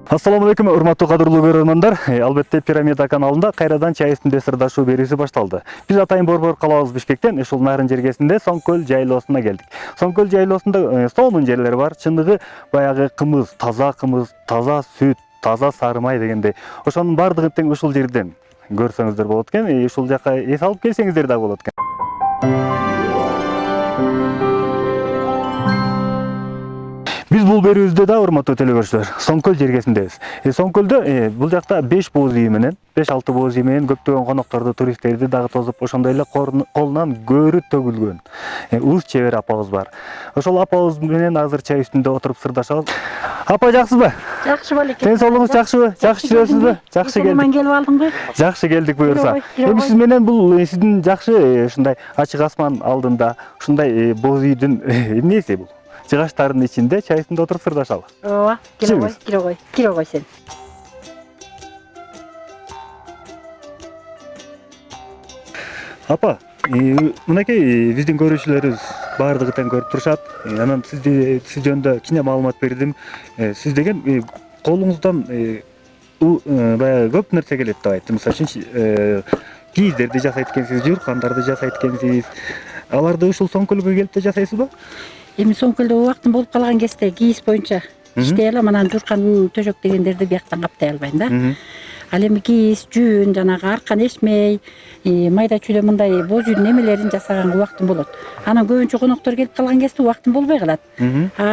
Assalamu алейкум, урматтуу кадырлуу көрөрмандар. Албетте Пирамида каналында кайрадан чай үстүндө сырдашуу берүүсү башталды. Биз Атайын Борбор калабыз Бишкектен ушул нарын жергесинде Соңкөл жайлоосуна келдик. Соңкөл жайлоосунда сонун жерлер бар. Чындыгы баягы кымыз, таза сүт, таза сары май дегендей. Ошонун бардыгы тең ушул жерден көрсөңүздөр болот экен. Ушул жака эс алып келсеңиздер да болот экен. Biz bul берүүбүздө да урматтуу телегөрүүчүлөр, Соңкөл жергесиндебиз. Соңкөлдө бул жакта 5 бооз үй менен, 5-6 бооз үй менен көптөгөн конокторду, туристтерди дагы тосуп, ошондой эле колунан көрү төгүлгөн уз чебер апабыз бар. Ошол апабыз менен азыр чай үстүндө отуруп сырдашабыз. Апа, жаксызбы? Жакшы болекен. Ден соолугуңуз жакшыбы? Жакшы жүрөсүзбү? Жакшы келдик. Мен келип алдым го. Жакшы келдик буюрса. Эми сиз менен бул сиздин жакшы ушундай ачык асман алдында ушундай бооз үйдүн эмнеси бул? Жыгачтардын ичинде чай үстүндө отуруп сырдашалы. Ооба, кире кой сен. Апа, мынакей биздин көрүүчүлөрүбүз баардыгы тең көрүп турушат. Анан сиз жөнүндө кичине маалымат бердим. Сиз деген колуңуздан баягы көп нерсе келет деп айттым. Мисалы үчүн кийиздерди жасайт экенсиз, жууркандарды жасайт экенсиз. Аларды ушул Соңкөлгө келип да жасайсызбы? Эми Соңкөлдө убактым болуп калган кезде кийиз боюнча иштей алам, анан жууркан төшөк дегендерди бияктан каптай албайм да. Ал эми кийиз, жүн, жанагы аркан эшмей, майда чүйдө мындай бооз үйдүн эмелерин жасаганга убактым болот. Анан көбүнчө коноктор келип калган кезде убактым болбой калат.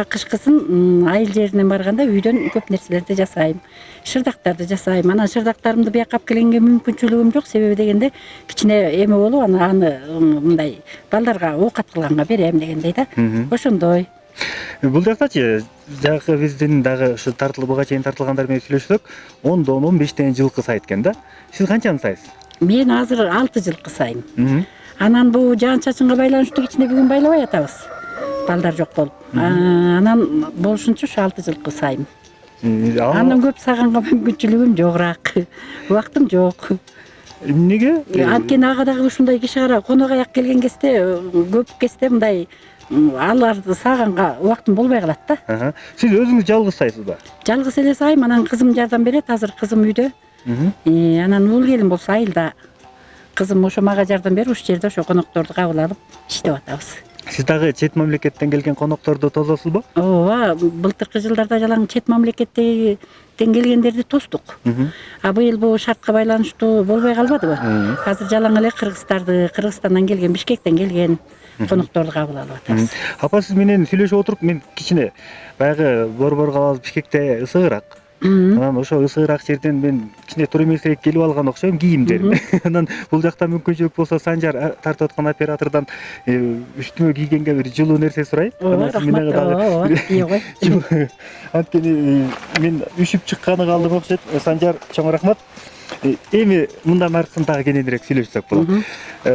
Кышкысын айыл жеринен барганда үйдөн көп нерселерди жасайм. Шырдактарды жасайм. Анан шырдактарымды бияка алып келгенге мүмкүнчүлүгүм жок, себеби дегенде кичине эме болуп, аны мындай балдарга оокат кылганга берем дегендей да. Ошондой. Бул жактачы жакы биздин дагы ушу буга чейин тартылгандар менен сүйлөшсөк, 10-15 жылкы сайт экен да. Сиз канчаны сайсыз? Мен азыр 6 жылкы сайым. Анан бул жаан чачынга байланыштуу кичине бүгүн байлабай атабыз. Балдар жок болуп. Анан болушунча ушу 6 жылкы сайым. Андан көп саганга мүмкүнчүлүгүм жогураак. Убактым жок. Эмнеге? Анткени ага дагы ушундай киши кара конок аяк келген кезде, көп кезде мындай аларды саганга убактым болбой калат да. Сиз өзүңүз жалгыз сайсызбы? Жалгыз эле сайым, анан кызым жардам берет. Азыр кызым үйдө. Анан уул келин болсо айылда. Кызым ошо мага жардам берип, ушул жерде ошо конокторду кабыл алып иштеп атабыз. Сиз дагы чет мамлекеттен келген конокторду тососузбу? Ооба, былтыркы жылдарда жалаң чет мамлекеттен келгендерди тостук. Быйыл бул шартка байланыштуу болбой калбадыбы? Азыр жалаң эле Кыргызстандан келген, Бишкектен келген конокторду кабыл алып атабыз. Апа, сиз менен сүйлөшүп отуруп, мен кичине баягы Борбор калабыз Бишкекте ысыгыраак. Анан ошо ысыгыраак жерден мен кичине тура эмесирээк келип алган окшойм кийимдерин. Анан бул жакта мүмкүнчүлүк болсо Санжар тартып аткан оператордон үстүмө кийгенге бир жылуу нерсе сурайм. Ооба, рахмат. Ой. Анткени мен үшүп чыкканы калдым окшойт. Санжар, чоң рахмат. Эми мындан аркысын дагы кененирээк сүйлөшсөк болот.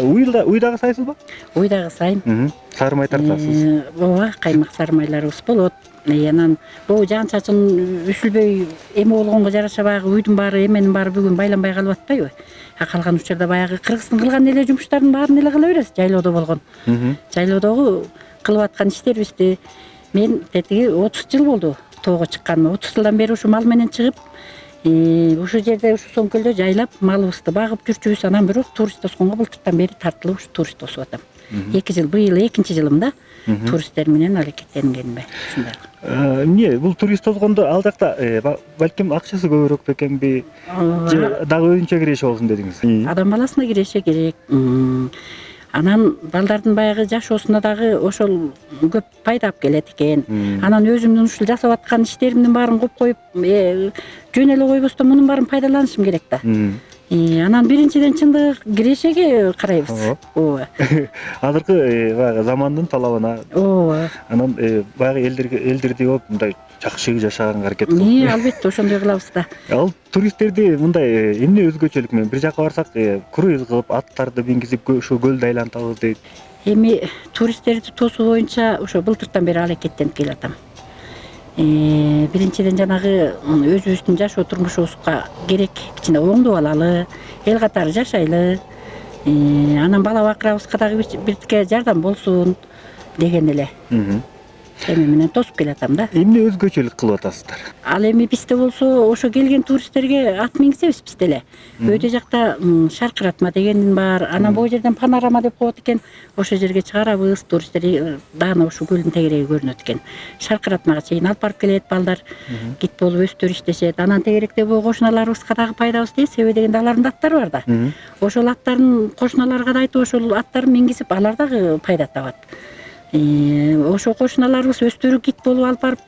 Уйдагы сайсызбы? Уйдагы сайым. Сары май тартасыз. Ооба, каймак сары майларыбыз болот. Анан бул жаан чачын үшүлбөй эме болгонго жараша баягы уйдун баары, эменин баары бүгүн байланбай калып атпайбы? Калган учурда баягы Кыргыздын кылган эле жумуштардын баарын эле кыла беребиз. Жайлоодо болгон. Жайлоодогу кылып аткан иштерибизди мен тетиги 30 жыл болду тоого чыкканыма. 30 жылдан бери ушу мал менен чыгып, ушу жерде ушу Соңкөлдө жайлап малыбызды багып жүрчүбүз. Анан бирок турист тосконго былтыртан бери тартылып ушу турист тосуп атам. 2 жыл, быйыл 2-чи жылым да. Туристтер менен аракеттенгенме ушундай. Эмне, бул турист тоскондо ал жакта балким акчасы көбүрөөк бекенби? Же дагы өзүнчө киреше болсун дедиңиз? Адам баласына киреше керек. Анан балдардын баягы жашоосуна дагы ошол көп пайда алып келет экен. Анан өзүмдүн ушул жасап аткан иштеримдин баарын коюп, жөн эле койбостон мунун баарын пайдаланышым керек да. Анан биринчиден чындык кирешеге карайбыз. Ооба. Азыркы баягы замандын талабына. Ооба. Анан баягы элдерди көп мындай жакшы жашаганга аракет кылып. Албетте ошондой кылабыз да. Ал туристтерди мындай эмне өзгөчөлүк менен бир жака барсак, круиз кылып, аттарды мингизип ушу көлдү айлантабыз дейт. Эми туристтерди тосуу боюнча ошо былтыртан бери аракеттенип келатам. Биринчиден жанагы өзүбүздүн жашоо турмушубузга керек кичине оңдоп алалы, эл катары жашайлы. Анан бала бакырабызга дагы бирке жардам болсун деген эле. эме менен тосуп келатам да. Эмне өзгөчөлүк кылып атасыздар? Ал эми бизде болсо ошо келген туристтерге ат мингизебиз биз деле. Өйдө жакта шаркыратма деген бар. Анан бул жерден панорама деп коет экен. Ошол жерге чыгарабыз, туристтер даана ушул көлдүн тегереги көрүнөт экен. Шаркыратмага чейин алып барып келет балдар. Гид болуп өстөр иштешет. Анан тегеректе бул кошуналарыбызга дагы пайдабыз дейт. Себеби дегенде алардын аттары бар да. Ошол аттарын кошуналарга да айтып, ошол аттарын мингизип алар дагы пайда табат. Ошо кошуналарыбыз өздөрү гид болуп алып барып,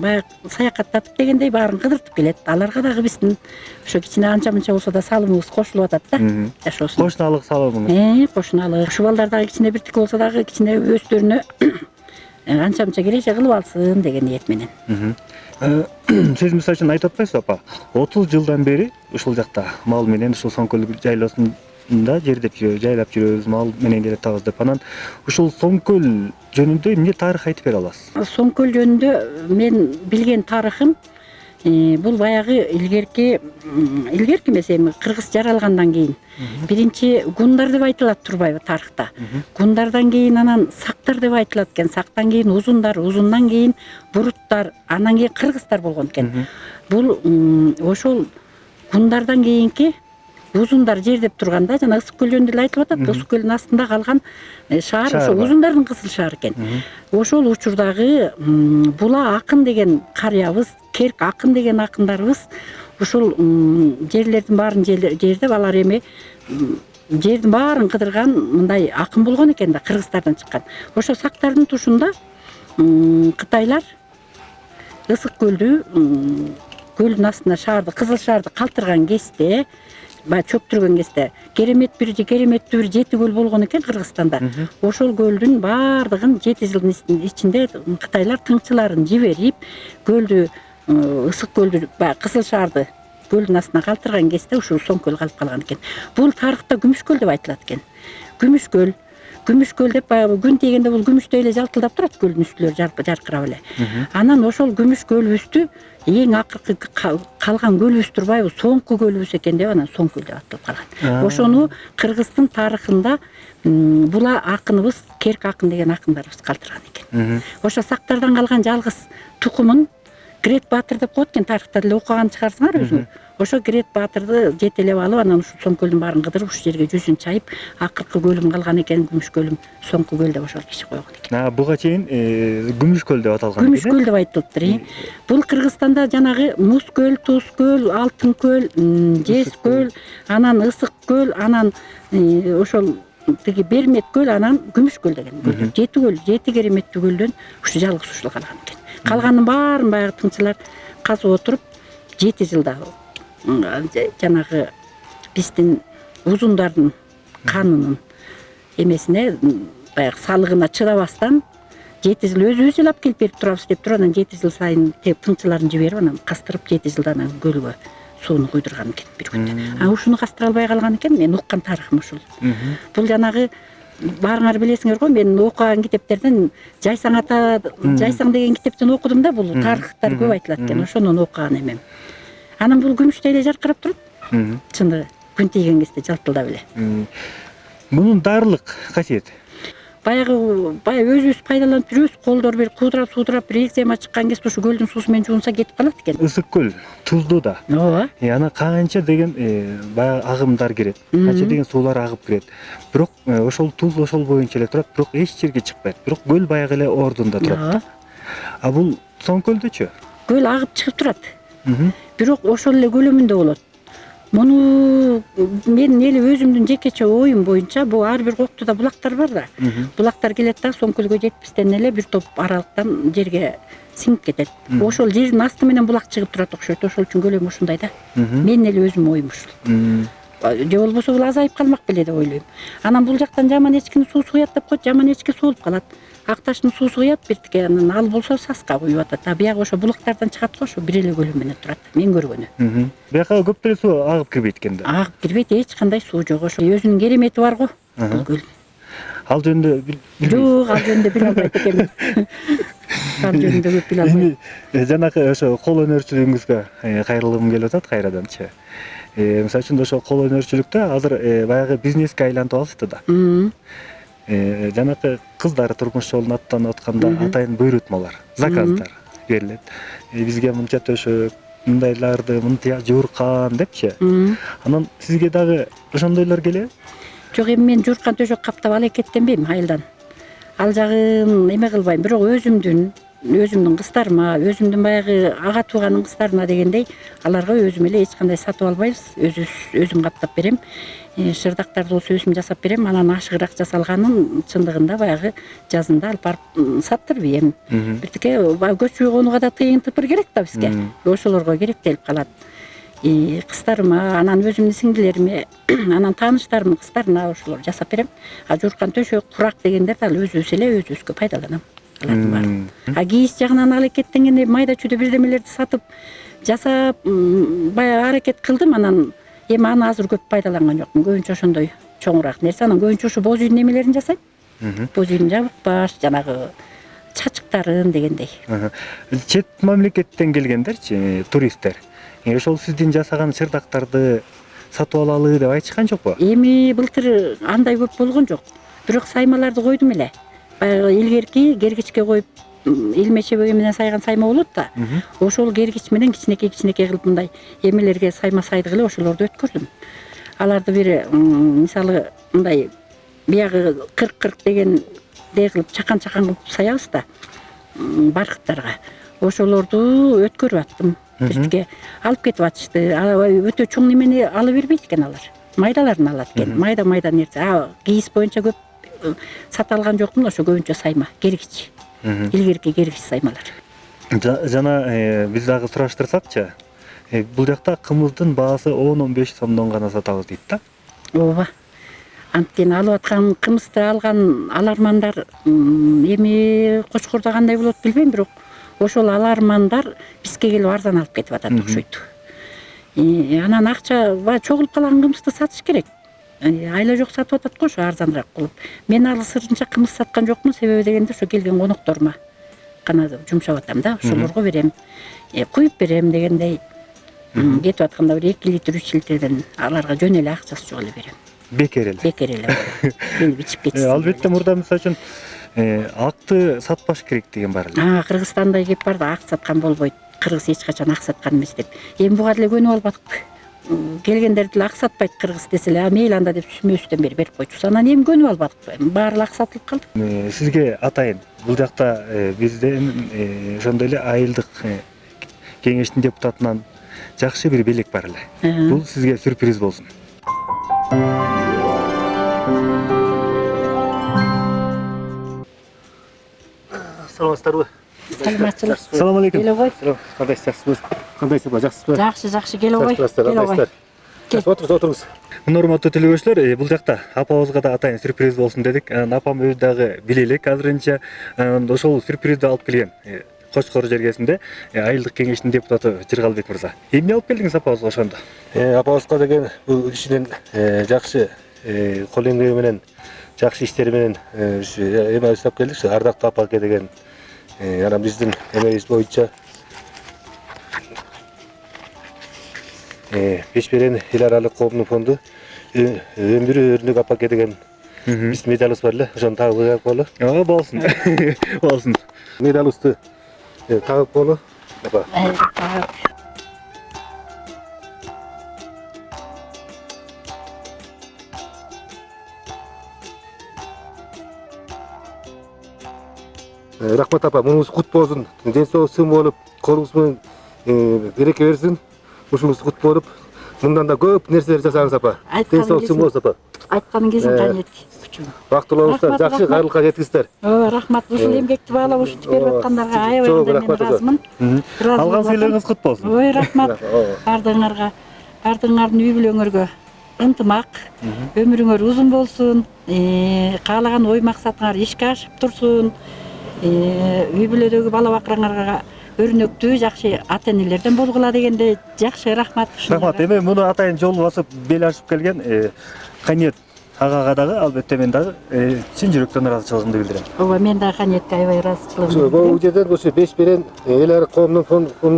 баягы саякаттатып дегендей баарын кыдыртып келет. Аларга дагы биздин ошо кичине анча мынча болсо да салымыбыз кошулуп атат да. Ошосун. Кошуналык салымыңыз. Кошуналык. Ушу балдар дагы кичине биртике болсо дагы кичине өздөрүнө анча мынча киреше кылып алсын деген ниет менен. Сиз мисалы үчүн айтып атпайсызбы апа? 30 жылдан бери ушул жакта мал менен ушул Соңкөл жайлоосунда жердеп жүрөбүз, жайлап жүрөбүз, мал менен келе атабыз деп. Анан ушул Соңкөл жөнүндө эмне тарых айтып бере аласыз? Соңкөл жөнүндө мен билген тарыхым бул баягы илгерки эмес, эми кыргыз жаралгандан кийин биринчи гундар деп айтылат турбайбы тарыхта. Гундардан кийин анан сактар деп айтылат экен. Сактан кийин узундар, узундан кийин буруттар, анан кийин кыргыздар болгон экен. Бул ошол гундардан кийинки узундар жердеп турганда жана Ысык көл жөнүндө эле айтылып атат. Ысык көлдүн астында калган шаар ошо узундардын кызыл шаары экен. Ошол учурдагы Була акын деген карыябыз, Керк акын деген акындарыбыз ушул жерлердин баарын жердеп, алар эми жердин баарын кыдырган мындай акын болгон экен да, кыргыздардан чыккан. Ошо сактардын тушунда кытайлар Ысык көлдүн астына шаарды, кызыл шаарды калтырган кезде, чөктүргөн кезде кереметтүү бир 7 көл болгон экен Кыргызстанда. Ошол көлдүн баардыгын 7 жылдын ичинде кытайлар тыңчыларын жиберип, көлдү Ысык көлдү, кызыл шаарды көлдүн астына калтырган кезде ушул Соңкөл калып калган экен. Бул тарыхта Күмүшкөл деп айтылат экен. Күмүшкөл деп баягы күн тийгенде бул күмүштөй эле жалтылдап турат, көлдүн үстүлөрү жаркырап эле. Анан ошол күмүш көлүбүздү эң акыркы калган көлүбүз турбайбы, соңку көлүбүз экен деп анан Соңкөл деп аталып калган. Ошону кыргыздын тарыхында Була акыныбыз, Керк акын деген акындарыбыз калтырган экен. Ошо сактардан калган жалгыз тукумун Грет Баатыр деп коет экен, тарыхта деле окуган чыгарсыңар өзүңөр. Ошо Грет Баатырды жетелеп алып, анан ушул Соңкөлдүн баарын кыдырып, ушул жерге жүзүн чайып, акыркы көлүм калган экен, Күмүш көлүм, Соңку көл деп ошол киши койгон экен. Буга чейин Күмүшкөл деп аталган экен. Күмүшкөл деп айтылыптыр. Бул Кыргызстанда жанагы Муз көл, Туз көл, Алтын көл, Жез көл, анан Ысык көл, анан ошол тиги Бермет көл, анан Күмүш көл деген көл. 7 көл, 7 кереметтүү көлдөн ушу жалгыз ушул калган экен. Калганын баарын баягы тыңчылар казып отуруп 7 жылда жанагы биздин узундардын канынын эмесине, баягы салыгына чыдабастан 7 жыл өзүбүз эле алып келип берип турабыз деп туруп, анан 7 жыл сайын тыңчыларын жиберип, анан кастырып 7 жылда анан көлгө сууну куйдурган экен бир күндө. Ушуну кастыра албай калган экен, мен уккан тарыхым ушул. Бул жанагы баарыңар билесиңер го, мен окуган китептерден Жайсаң деген китептен окудум да, бул тарыхтар көп айтылат экен, ошонун окуган эмем. Анан бул күмүштөй эле жаркырап турат. Чындыгы, күн тийген кезде жалтылдап эле. Мунун дарылык касиети? Баягы өзүбүз пайдаланып жүрөбүз, колдор бир куудурап, бир экзема чыккан кезде ушу көлдүн суусу менен жуунса кетип калат экен. Ысык көл туздуу да. Ооба. Ана канча деген баягы агымдар кирет, канча деген суулар агып кирет. Бирок ошол туз ошол боюнча эле турат, бирок эч жерге чыкпайт. Бирок көл баягы эле ордунда турат. А бул Соңкөлдөчү? Көл агып чыгып турат. Бирок ошол эле көлөмүндө болот. Муну менин эле өзүмдүн жекече оюм боюнча, бул ар бир коктуда булактар бар да. Булактар келет да, Соңкөлгө жетпестен эле бир топ аралыктан жерге сиңип кетет. Ошол жердин асты менен булак чыгып турат окшойт. Ошол үчүн көлөмү ушундай да. Менин эле өзүмдүн оюм ушул. Же болбосо бул азайып калмак беле деп ойлойм. Анан бул жактан жаман эчкинин суусу куят деп коет, жаман эчки суулуп калат. Акташтын суусу куят биртике, анан ал болсо саска куюп атат. Биягы ошо булактардан чыгат го, ошо бир эле көлөм менен турат. Мен көргөнү. Бияка көп деле суу агып кирбейт экен да. Агып кирбейт, эч кандай суу жок. Ошо өзүнүн керемети бар го бул көл. Ал жөнүндө Жок, ал жөнүндө биле албайт экенмин. Ал жөнүндө көп биле албайм. Жанагы ошо кол өнөрчүлүгүңүзгө кайрылгым келип атат кайраданчы. Мисалы үчүн ошо кол өнөрчүлүктө азыр баягы бизнеске айлантып алышты да. жанакы кыздар турмуш жолун аттанып атканда атайын буйрутмалар, заказдар берилет. Бизге мынча төшөк, мындайларды, мынтия жууркан депчи. Анан сизге дагы ошондойлор келеби? Жок, эми мен жууркан төшөк каптап ала экеттенбейм айылдан. Ал жагын эме кылбайм, бирок өзүмдүн кыздарыма, өзүмдүн баягы ага тууганын кыздарына дегендей аларга өзүм эле эч кандай сатып албайбыз. Өзүм каптап берем. Шырдактарды болсо өзүм жасап берем. Анан ашыгыраак жасалганын чындыгында баягы жазында алып барып саттырып ийем. Биртике көчүгө конууга да тыйын тыпыр керек да бизге. Ошолорго керектелип калат. Кыздарыма, анан өзүмдүн сиңдилериме, анан тааныштарымдын кыздарына ошолор жасап берем. Жууркан төшөк, курак дегендерди ал өзүбүз эле өзүбүзгө пайдаланам. Алардын баары. Кийиз жагынан ала экеттенгенде майда чүйдө бирдемелерди сатып жасап, баягы аракет кылдым. Анан эми аны азыр көп пайдаланган жокмун. Көбүнчө ошондой чоңураак нерсе. Анан көбүнчө ушу боз үйдүн эмелерин жасайм. Боз үйдүн жабык баш, жанагы чачыктарын дегендей. Чет мамлекеттен келгендерчи, туристтер. Ошол сиздин жасаган чырдактарды сатып алалы деп айтышкан жокпу? Эми былтыр андай көп болгон жок. Бирок саймаларды койдум эле. Баягы илгерки кергичке коюп, илме чебеги менен сайган сайма болот да. Ошол кергич менен кичинекей кылып мындай эмелерге сайма сайдык эле ошолорду өткөрдүм. Аларды бир мисалы мындай биягы 40 деген кылып чакан кылып саябыз да баркыттарга. Ошолорду өткөрүп аттым. Биртике алып кетип атышты. Өтө чоң немени ала бербейт экен алар. Майдаларын алат экен. Майда нерсе. Кийиз боюнча көп сата алган жокмун, ошо көбүнчө сайма, кергич. Илгерки кергич саймалар. Жана биз дагы сураштырсакчы, бул жакта кымыздын баасы 10-15 сомдон гана сатабыз дейт да. Ооба. Анткени алып аткан кымызды алган алармандар эми Кочкордо кандай болот билбейм, бирок ошол алармандар бизге келип арзан алып кетип атат окшойт. Анан акча чогулуп калган кымызды сатыш керек. Айла жок сатып атат го ошо арзаныраак кылып. Мен ал сырынча кымыз саткан жокмун, себеби дегенде ошо келген конокторума гана жумшап атам да, ошолорго берем. Куюп берем дегендей. Кетип атканда бир 2 литр 3 литрден аларга жөн эле акчасы жок эле берем. Бекер эле. Келип ичип кетсин. Албетте мурда мисалы үчүн акты сатпаш керек деген бар эле. Кыргызстанда кеп бар да ак саткан болбойт. Кыргыз эч качан ак саткан эмес деп. Эми буга деле көнүп албадыкпы. Келгендер деле ак сатпайт кыргыз деселе, мейли анда деп сүмөстөн бери берип койчубуз. Анан эми көнүп албадыкпы. Баары ак сатылып калды. Сизге атайын бул жакта бизден ошондой эле айылдык кеңештин депутатынан жакшы бир белек бар эле. Бул сизге сюрприз болсун. Саламатсыздарбы? Саламатчылык. Салам алейкум. Келе кой. Кандайсызбы? Кандайсызбы? Жакшысызбы? Жакшы, келе кой. Келе кой. Отуруңуз. Урматтуу телебөгчүлөр, бул жакта апабызга да атайын сюрприз болсун дедик. Апам өзү дагы биле элек азырынча. Ошол сюрпризди алып келген. Кочкор жергесинде айылдык кеңештин депутаты Жыргалбек мырза. Эмне алып келдиңиз апабызга ошондо? Апабызга деген бул кишинин жакшы кол эмгеги менен, жакшы иштери менен биз эме жасап келдик. Ардактуу апаке деген анан биздин эмебиз боюнча Бешберен эл аралык коомдун фонду өмүрү өрнөк апаке деген биздин медалыбыз бар эле. Ошону тагып коелу. Болсун. Болсун. Медалыбызды тагып коелу. Апа. Рахмат апа, мунуңуз кут болсун. Ден соолук сым болуп, колуңуз менен береке берсин. Ушуңуз кут болуп, мындан да көп нерселер жасаңыз апа. Ден соолук сым болсун апа. Айткан кезиң кайнет. Бактылуулуңуздар, жакшы кайрылыкка жеткиңиздер. Рахмат. Ушул эмгекти баалап ушинтип берип аткандарга аябай мен ыраазымын. Алган сыйлыгыңыз кут болсун. Ой, рахмат. Бардыгыңардын үй бүлөңөргө ынтымак, өмүрүңөр узун болсун, каалаган ой максатыңар ишке ашып турсун. Үй бүлөдөгү бала бакыраңарга өрнөктүү жакшы ата энелерден болгула дегенде жакшы рахмат. Рахмат. Эми муну атайын жол басып бел ашып келген Канет агага дагы албетте мен дагы чын жүрөктөн ыраазычылыгымды билдирем. Ооба, мен дагы Канетке аябай ыраазычылыгымды билдирем. Бул жерден ошо Бешберен эл аралык коомдун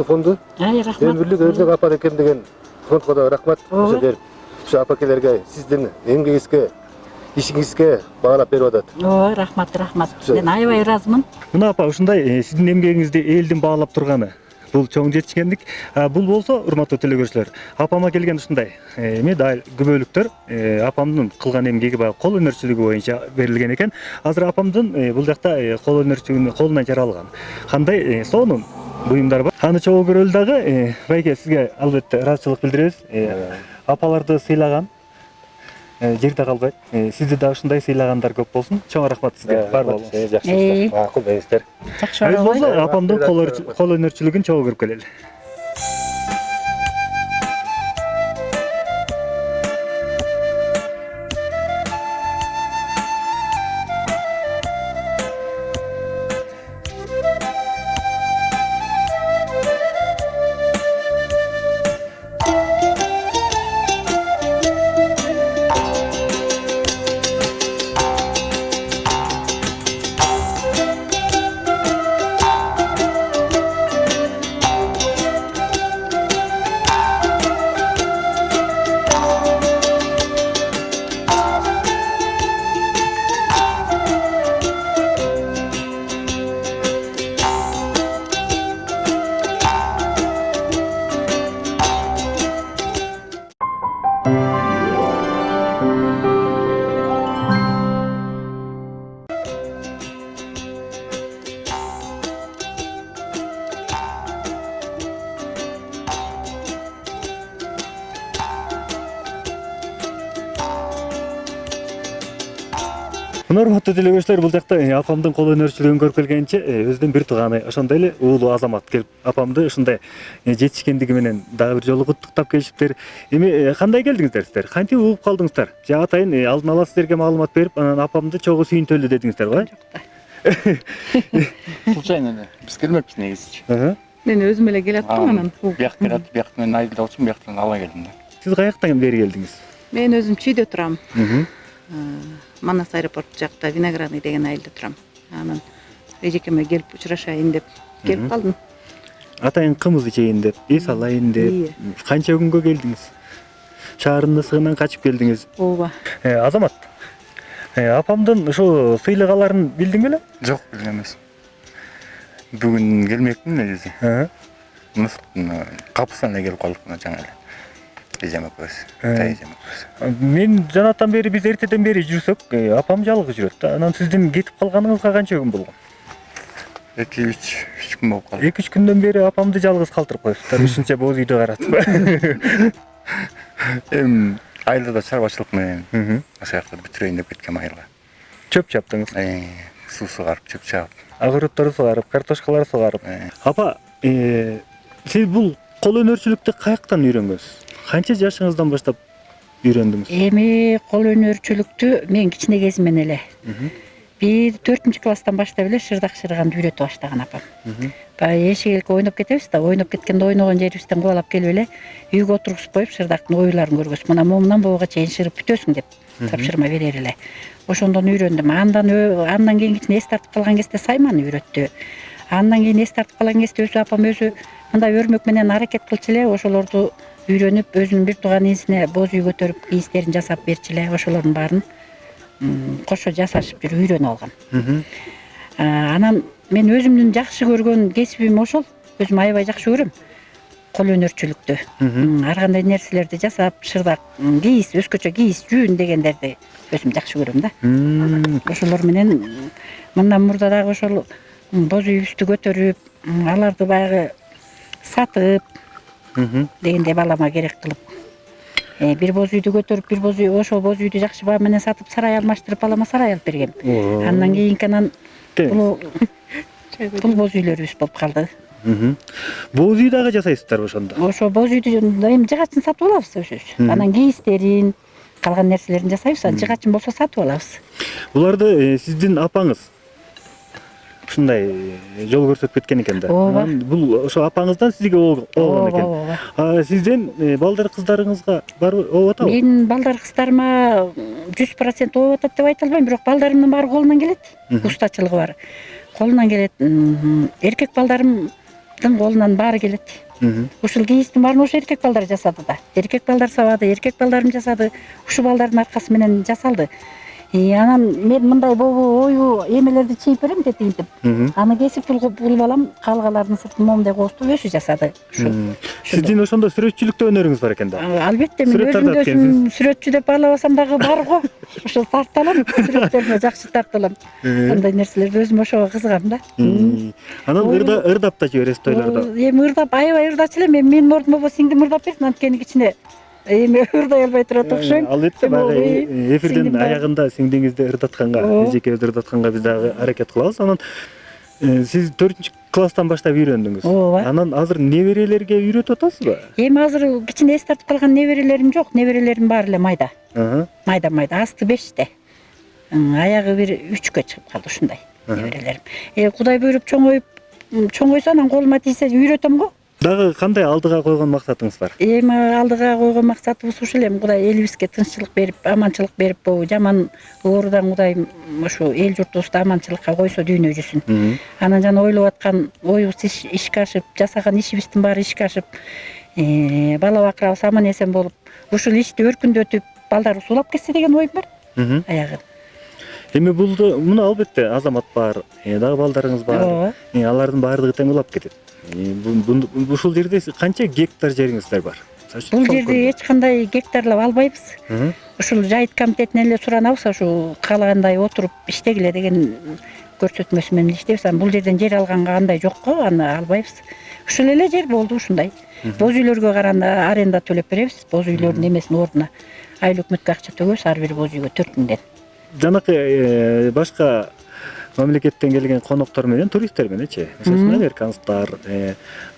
фонду рахмат. Өмүрлүк өрнөк апа деген фондго да рахмат. Ошо берип, ошо апакелерге сиздин эмгегиңизге ишиңизге баалап берип атат. Ооба, рахмат. Мен аябай ыраазымын. Мына апа ушундай сиздин эмгегиңизди элдин баалап турганы бул чоң жетишкендик. Бул болсо урматтуу телекөрүүчүлөр, апама келген ушундай медаль, күбөлүктөр апамдын кылган эмгеги баягы кол өнөрчүлүгү боюнча берилген экен. Азыр апамдын бул жакта кол өнөрчүлүгүн колунан жаралган кандай сонун буюмдар бар. Аны чогуу көрөлү дагы. Байке, сизге албетте ыраазычылык билдиребиз. Апаларды сыйлаган жерде калбайт. Сизди да ушундай сыйлагандар көп болсун. Чоң рахмат сизге. Бар болуңуз. Жакшы. Макул деңиздер. Жакшы Айыз болсо апамдын кол өнөрчүлүгүн чогуу көрүп келели. Мына урматтуу телекөрүүчүлөр, бул жакта апамдын кол өнөрчүлүгүн көрүп келгенче өзүнүн бир тууганы, ошондой эле уулу азамат келип апамды ушундай жетишкендиги менен дагы бир жолу куттуктап келишиптир. Эми кандай келдиңиздер сиздер? Кантип угуп калдыңыздар? Же атайын алдын ала сиздерге маалымат берип, анан апамды чогуу сүйүнтөлү дедиңиздер го? Случайно эле. Биз келмеппиз негизичи. Мен өзүм эле келаттым анан. Бияк келат, бияктан айылда болчумун, бияктан ала келдим да. Сиз каяктан бери келдиңиз? Мен өзүм Чүйдө турам. Манас аэропорту жакта Виноградный деген айылда турам. Анан эжекеме келип учурашайын деп келип калдым. Атайын кымыз ичейин деп, эс алайын деп. Канча күнгө келдиңиз? Шаардын ысыгынан качып келдиңиз. Ооба. Азамат, апамдын ошо сыйлагаларын билдиң беле? Жок, билген эмес. Бүгүн келмекмин негизи. Мысыктын капысынан эле келип калдык мына жаңа эле. Эжем экөөбүз. Эжем экөөбүз. Мен жанаттан бери, биз эртеден бери жүрсөк, апам жалгыз жүрөт да. Анан сиздин кетип калганыңызга канча күн болгон? 2-3 күн болуп калды. 2-3 күндөн бери апамды жалгыз калтырып коюптур. Ушунча боз үйдү каратып. Айылда чарбачылык менен ошол жакта бүтүрөйүн деп кеткем айылга. Чөп чаптыңыз. Суу сугарып, чөп чаап. Огороддорду сугарып, картошкалар сугарып. Апа, сиз бул кол өнөрчүлүктү каяктан үйрөнгөнсүз? Канча жашыңыздан баштап үйрөндүңүз? Эми кол өнөрчүлүктү мен кичине кезимден эле 1-4 класстан баштап эле шырдак шырганды үйрөтүп баштаган апам. Баягы эшик ойноп кетебиз да, ойноп кеткенде ойногон жерибизден кубалап келип эле үйгө отургузуп коюп шырдактын оюларын көргөзүп, мына момундан буга чейин шырып бүтөсүң деп тапшырма берер эле. Ошондон үйрөндүм. Андан кийин кичине эс тартып калган кезде сайманы үйрөттү. Андан кийин эс тартып калган кезде апам өзү мындай өрмөк менен аракет кылчу эле, ошолорду үйрөнүп, өзүнүн бир тууган инисине боз үй көтөрүп, кийистерин жасап берчү эле. Ошолордун баарын кошо жасашып жүрүп үйрөнүп алгам. Анан мен өзүмдүн жакшы көргөн кесибим ошол. Өзүм аябай жакшы көрөм кол өнөрчүлүктү. Ар кандай нерселерди жасап, шырдак, кийиз, өзгөчө кийиз, жүүн дегендерди өзүм жакшы көрөм да. Ошолор менен мындан мурда дагы ошол боз үйүбүздү көтөрүп, аларды баягы сатып дегенде балама керек кылып. Бир боз үйдү көтөрүп, бир боз үй, ошол боз үйдү жакшы баа менен сатып, сарай алмаштырып, балама сарай алып бергем. Андан кийин бул боз үйлөрүбүз болуп калды. Боз үй дагы жасайсыздарбы ошондо? Ошо боз үйдү эми жыгачын сатып алабыз өзүбүз. Анан кийизтерин, калган нерселерин жасайбыз, жыгачын болсо сатып алабыз. Буларды сиздин апаңыз ушундай жол көрсөтүп кеткен экен да. Бул ошо апаңыздан сизге болгон экен. Сизден балдар кыздарыңызга барбы ооп атабы? Менин балдар кыздарыма 100% ооп атат деп айта албайм, бирок балдарымдын баары колунан келет. Устачылыгы бар. Колунан келет. Эркек балдарымдын колунан баары келет. Ушул кийиздин баарын ошо эркек балдар жасады да. Эркек балдар сабады, эркек балдарым жасады. Ушул балдардын аркасы менен жасалды. Анан мен мындай ою эмелерди чийип берем тетигинтип. Аны кесип бул балам калгалардын сыртын момундай кооздуп өсү жасады. Сиздин ошондо сүрөтчүлүктө өнөрүңүз бар экен да. Албетте мен өзүмдө сүрөтчү деп баалабасам дагы барго. Ошо тарта алам, сүрөттөрүмө жакшы тарта алам. Андай нерселерди өзүм ошого кызыгам да. Анан ырдап да жибересиз тойлордо. Эми ырдап аябай ырдачу элем. Менин ордума болсо сиңдим ырдап берсин, анткени кичине эми ырдай албай турат окшойм. Албетте баягы эфирдин аягында сиңдиңизди ырдатканга, биз экөөбүздү ырдатканга биз дагы аракет кылабыз. Анан сиз 4-класстан баштап үйрөндүңүз. Ооба. Анан азыр неберелерге үйрөтүп атасызбы? Эми азыр кичине эс тартып калган неберелерим жок. Неберелерим баары эле майда. Майда, асты 5те. Аягы бир 3кө чыгып калды ушундай неберелерим. Кудай буйруп чоңойсо анан колума тийсе үйрөтөм го. Дагы кандай алдыга койгон максатыңыз бар? Эми алдыга койгон максатыбыз ушул эми Кудай элибизге тынччылык берип, аманчылык берип, жаман оорудан Кудайым ушу эл журтубузду аманчылыкка койсо дүйнө жүзүн. Анан жана ойлоп аткан оюбуз ишке ашып, жасаган ишибиздин баары ишке ашып, бала бакырабыз аман эсен болуп, ушул ишти өркүндөтүп, балдарыбыз улап кетсе деген оюм бар. Аягы. Эми муну албетте азамат бар, дагы балдарыңыз бар. Алардын баардыгы тең улап кетет. Ушул жерде канча гектар жериңиздер бар? Бул жерде эч кандай гектарлап албайбыз. Ушул жайыт комитетинен эле суранабыз, ушу каалагандай отуруп иштегиле деген көрсөтмөсү менен иштейбиз. Бул жерден жер алганга андай жок го, аны албайбыз. Ушул эле жер болду ушундай. Боз үйлөргө караганда аренда төлөп беребиз. Боз үйлөрдүн эмесин ордуна айлык өкмөткө акча төгөбүз, ар бир боз үйгө 4 миңден. Жанакы башка мамлекеттен келген коноктор менен, туристтер мененчи, мисалы американцтар,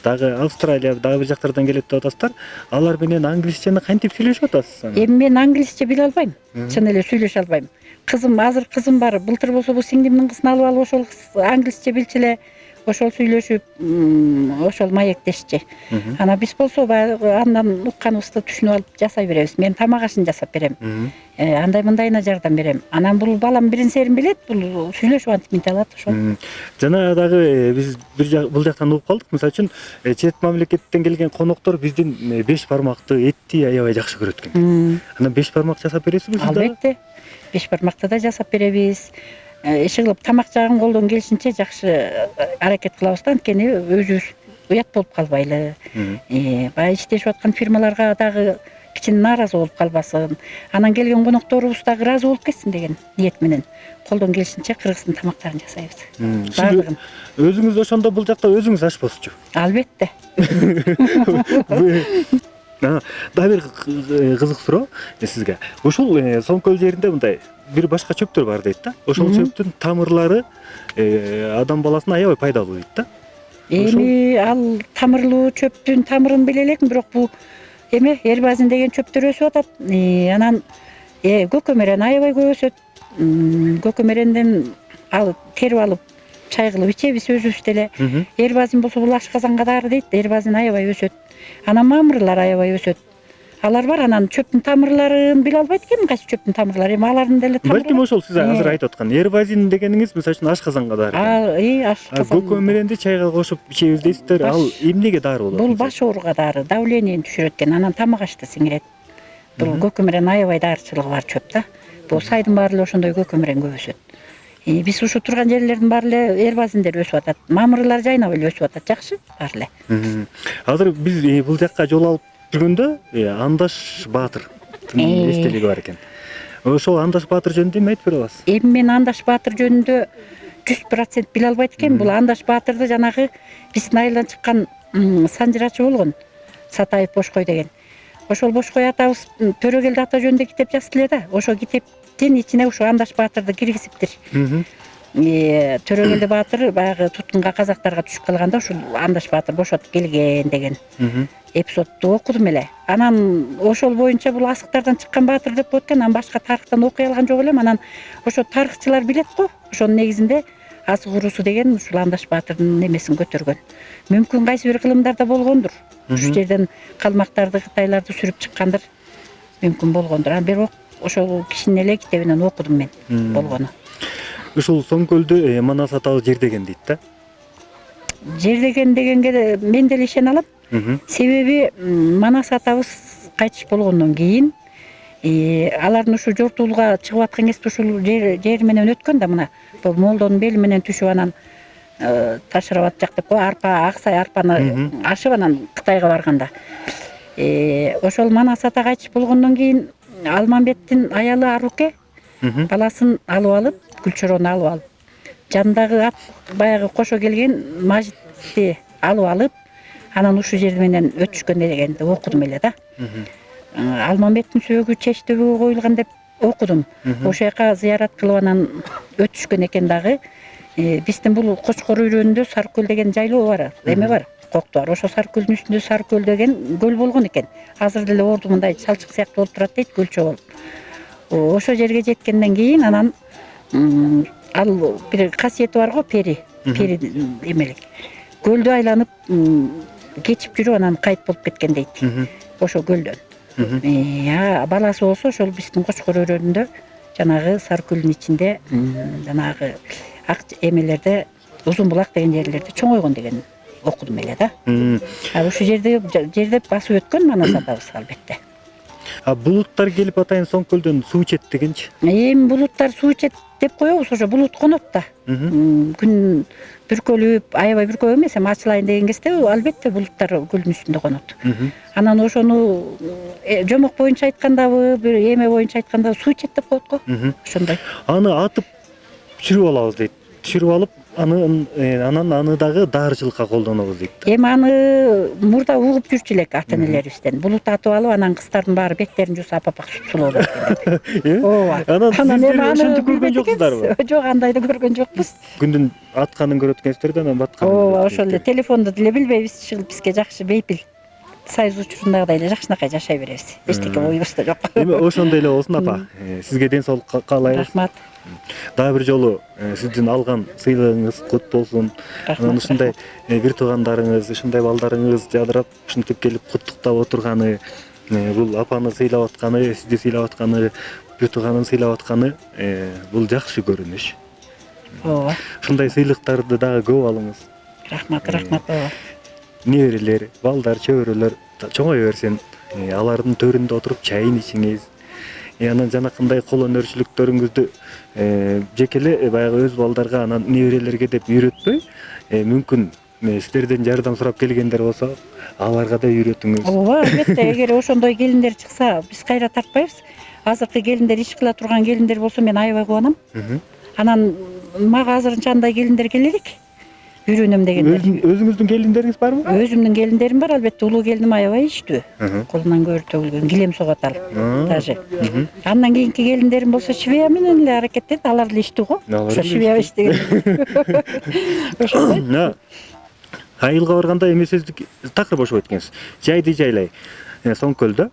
дагы Австралия, дагы бир жактардан келет деп атасыздар. Алар менен англисчени кантип сүйлөшүп атасыз? Эми мен англисче биле албайм. Чын эле сүйлөшө албайм. Азыр кызым бар. Былтыр болсо бул сиңдимдин кызын алып ошол англисче билчү эле. Ошол сүйлөшүп, ошол маектешчи. Анан биз болсо баягы андан укканыбызды түшүнүп алып жасай беребиз. Мен тамак ашын жасап берем. Андай мындайына жардам берем. Анан бул балам бирин серин билет, бул сүйлөшүп антип минте алат ошол. Жана дагы биз бул жактан угуп калдык. Мисалы үчүн чет мамлекеттен келген коноктор биздин 5 бармакты этти аябай жакшы көрөт экен. Анан 5 бармак жасап бересизби сиз дагы? Албетте. 5 бармакты да жасап беребиз. Иши кылып тамак жагын колдон келишинче жакшы аракет кылабыз да, анткени өзүбүз уят болуп калбайлы. Баягы иштешип аткан фирмаларга дагы кичине нааразы болуп калбасын. Анан келген конокторубуз дагы ыраазы болуп кетсин деген ниет менен колдон келишинче кыргыздын тамактарын жасайбыз. Баардыгын. Өзүңүз ошондо бул жакта өзүңүз ашпозчу? Албетте. Дагы бир кызык суроо сизге. Ушул Соңкөл жеринде мындай бир башка чөптөр бар дейт да. Ошол чөптүн тамырлары адам баласына аябай пайдалуу дейт да. Эми ал тамырлуу чөптүн тамырын биле элекмин, бирок бул эрбазин деген чөптөр өсүп атат. Анан көкөмөрөн аябай көп өсөт. Көкөмөрөндөн ал терип алып чай кылып ичебиз өзүбүз деле. Эрбазин болсо бул ашказанга дары дейт. Эрбазин аябай өсөт. Анан мамырлар аябай өсөт. Алар бар, анан чөптүн тамырларын биле албайт экенмин, кайсы чөптүн тамырлары. Эми алардын деле тамырлары. Балким ошол сиз азыр айтып аткан эрбазин дегениңиз, мисалы үчүн ашказанга дары. Ашказан. Көкөмөрөндү чайга кошуп ичебиз дейсиздер. Ал эмнеге дары болот? Бул баш ооруга дары, давлениени түшүрөт экен. Анан тамак ашты сиңирет. Бул көкөмөрөн аябай дарычылыгы бар чөп да. Бул сайдын баары эле ошондой көкөмөрөн көп өсөт. Биз ушу турган жерлердин баары эле эрбазиндер өсүп атат. Мамырлар жайнап эле өсүп атат, жакшы баары эле. Азыр биз бул жакка жол алып жүргөндө Андаш Баатырдын эстелиги бар экен. Ошол Андаш Баатыр жөнүндө эме айтып бере аласыз? Эми мен Андаш Баатыр жөнүндө 100% биле албайт экенмин. Бул Андаш Баатырды жанагы биздин айылдан чыккан санжырачы болгон, Сатаев Бошкой деген. Ошол Бошкой атабыз Төрөгелди ата жөнүндө китеп жазды эле да. Ошол китептин ичине ушу Андаш Баатырды киргизиптир. Төрөгелди Баатыр баягы туткунга казактарга түшүп калганда ушул Андаш Баатыр бошотуп келген деген эпизодду окудум эле. Анан ошол боюнча бул асыктардан чыккан баатыр деп коет экен. Анан башка тарыхтан окуй алган жок элем. Анан ошо тарыхчылар билет го. Ошонун негизинде Асык урусу деген ушул Андаш Баатырдын эмесин көтөргөн. Мүмкүн кайсы бир кылымдарда болгондур. Ушул жерден калмактарды, кытайларды сүрүп чыккандыр. Мүмкүн болгондур. Анан бирок ошол кишинин эле китебинен окудум мен болгону. Ушул Соңкөлдү Манас аталы жердеген дейт да. Жердеген дегенге мен деле ишене алам. Себеби Манас атабыз кайтыш болгондон кийин Алардын ушу жортуулга чыгып аткан кезде ушул жер менен өткөн да мына бул молдонун бели менен түшүп анан ташырап атжак деп кой арпа аксай арпаны ашып анан Кытайга барганда ошол Манас ата кайтыш болгондон кийин Алмамбеттин аялы Аруке баласын алып алып Гүлчөрөнү алып алып жанындагы ат баягы кошо келген Мажитти алып алып анан ушул жер менен өтүшкөн дегенди окудум эле да. Алмамбеттин сөөгү Чеч төбөгө коюлган деп окудум. Ошол жака зыярат кылып анан өтүшкөн экен дагы. Биздин бул Кочкор үйрөнүндө Сарыкөл деген жайлоо бар, эме бар, кокту бар. Ошо Сарыкөлдүн үстүндө Сарыкөл деген көл болгон экен. Азыр деле орду мындай чалчык сыяктуу болуп турат дейт, көлчө болуп. Ошол жерге жеткенден кийин анан ал бир касиети бар го, пери эмелик. Көлдү айланып кечип жүрүп анан кайт болуп кеткен дейт. Ошо көлдөн. Баласы болсо ошол биздин Кочкор өрөөнүндө жанагы Сарыкөлдүн ичинде жанагы ак эмелерде Узун булак деген жерлерде чоңойгон деген окудум эле да. Ушул жерде басып өткөн Манас атабыз албетте. Булуттар келип атайын Соңкөлдөн суу ичет дегенчи. Эми булуттар суу ичет деп коебуз, ошо булут конот да. Күн бүркөлүп, аябай бүркөп эмес, эми ачылайын деген кезде албетте булуттар көлдүн үстүндө конот. Анан ошону жомок боюнча айткандабы, бир эме боюнча айтканда суу ичет деп коет го. Ошондой. Аны атып түшүрүп алабыз дейт. Түшүрүп алып, анан аны дагы даарычылыкка колдонобуз дейт. Эми аны мурда угуп жүрчү элек ата энелерибизден. Булут атып алып, анан кыздардын баары беттерин жууса апапак сулуу болот деп. Ооба. Анан ошентип көргөн жоксуздарбы? Жок, андайды көргөн жокпуз. Күндүн атканын көрөт экенсиздер да, анан батканын. Ооба, ошол эле телефонду деле билбейбиз, чыгып бизге жакшы бейпил. Союз учурундагыдай эле жакшынакай жашай беребиз. Эчтеке оюбузда жок. Эми ошондой эле болсун апа. Сизге ден соолук каалайбыз. Рахмат. Дагы бир жолу сиздин алган сыйлыгыңыз кут болсун. Анан ушундай бир туугандарыңыз, ушундай балдарыңыз жадырап ушинтип келип куттуктап отурганы, бул апаны сыйлап атканы, сизди сыйлап атканы, бир тууганын сыйлап атканы бул жакшы көрүнүш. Ооба. Ушундай сыйлыктарды дагы көп алыңыз. Рахмат, ооба. Неберелер, балдар, чөбөрөлөр чоңой берсин. Алардын төрүндө отуруп чайын ичиңиз. Анан жанакындай кол өнөрчүлүктөрүңүздү жеке эле баягы өз балдарга анан неберелерге деп үйрөтпөй, мүмкүн сиздерден жардам сурап келгендер болсо, аларга да үйрөтүңүз. Ооба, албетте, эгер ошондой келиндер чыкса, биз кайра тартпайбыз. Азыркы келиндер, иш кыла турган келиндер болсо мен аябай кубанам. Анан мага азырынча андай келиндер келелик. Үйрөнөм дегендер. Өзүңүздүн келиндериңиз барбы? Өзүмдүн келиндерим бар, албетте. Улуу келиним аябай иштүү. Колунан көөр төгүлгөн, килем согот ал. Даже. Андан кийинки келиндерим болсо швея менен эле аракеттенет, алар деле иштүү го. Ошо швея иштеген. Ошондой. Айылга барганда эме сөздүк такыр бошоп өткөнсүз. Жайды жайлай. Соңкөлдө.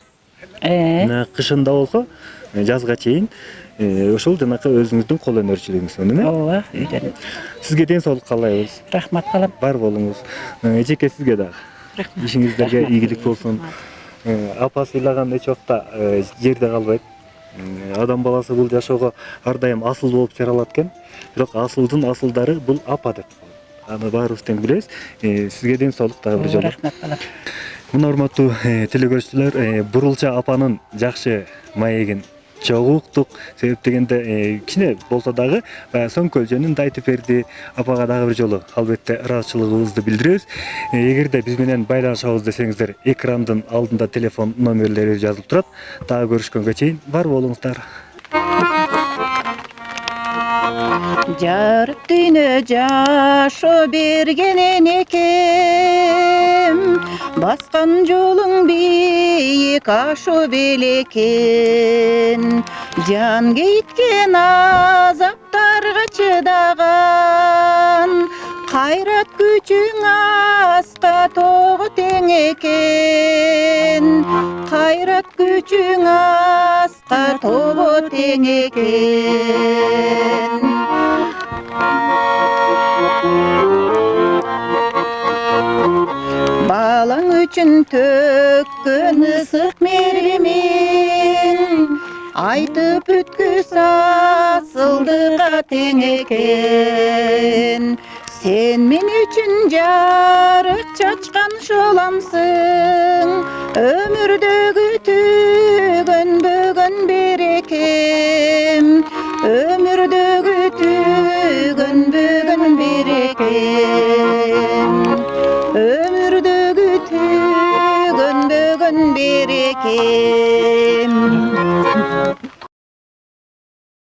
Кышында болсо, жазга чейин ошол жанакы өзүңүздүн кол өнөрчүлүгүңүз менен. Ооба, үйдөн. Сизге ден соолук каалайбыз. Рахмат калам. Бар болуңуз. Эжеке сизге дагы. Рахмат. Ишиңиздерге ийгилик болсун. Апа сыйлаган эч убакта жерде калбайт. Адам баласы бул жашоого ар дайым асыл болуп жаралат экен. Бирок асылдын асылдары бул апа деп. Аны баарыбыз тең билебиз. Сизге ден соолук дагы бир жолу. Рахмат калам. Мына урматтуу телекөрүүчүлөр, Бурулча апанын жакшы маегин чогуу уктук. Себеп дегенде кичине болсо дагы Соңкөл жөнүндө айтып берди. Апага дагы бир жолу албетте ыраазычылыгыбызды билдиребиз. Эгерде биз менен байланышабыз десеңиздер, экрандын алдында телефон номерлери жазылып турат. Дагы көрүшкөнгө чейин бар болуңуздар. Жарык дүйнө жашоо берген энекем, баскан жолуң бийик ашуу белекен. Жан кейткен азаптарга чыдаган, кайрат күчүң аска того тең экен. Кайрат күчүң аска того тең экен. Балаң үчүн төккөн ысык меримин, айтып бүткүс асылдыга тең экен. Сен мен үчүн жарык чачкан шоламсың, өмүрдөгү түгөнбөгөн береке өмүрдөгү төгөнбөгөн береке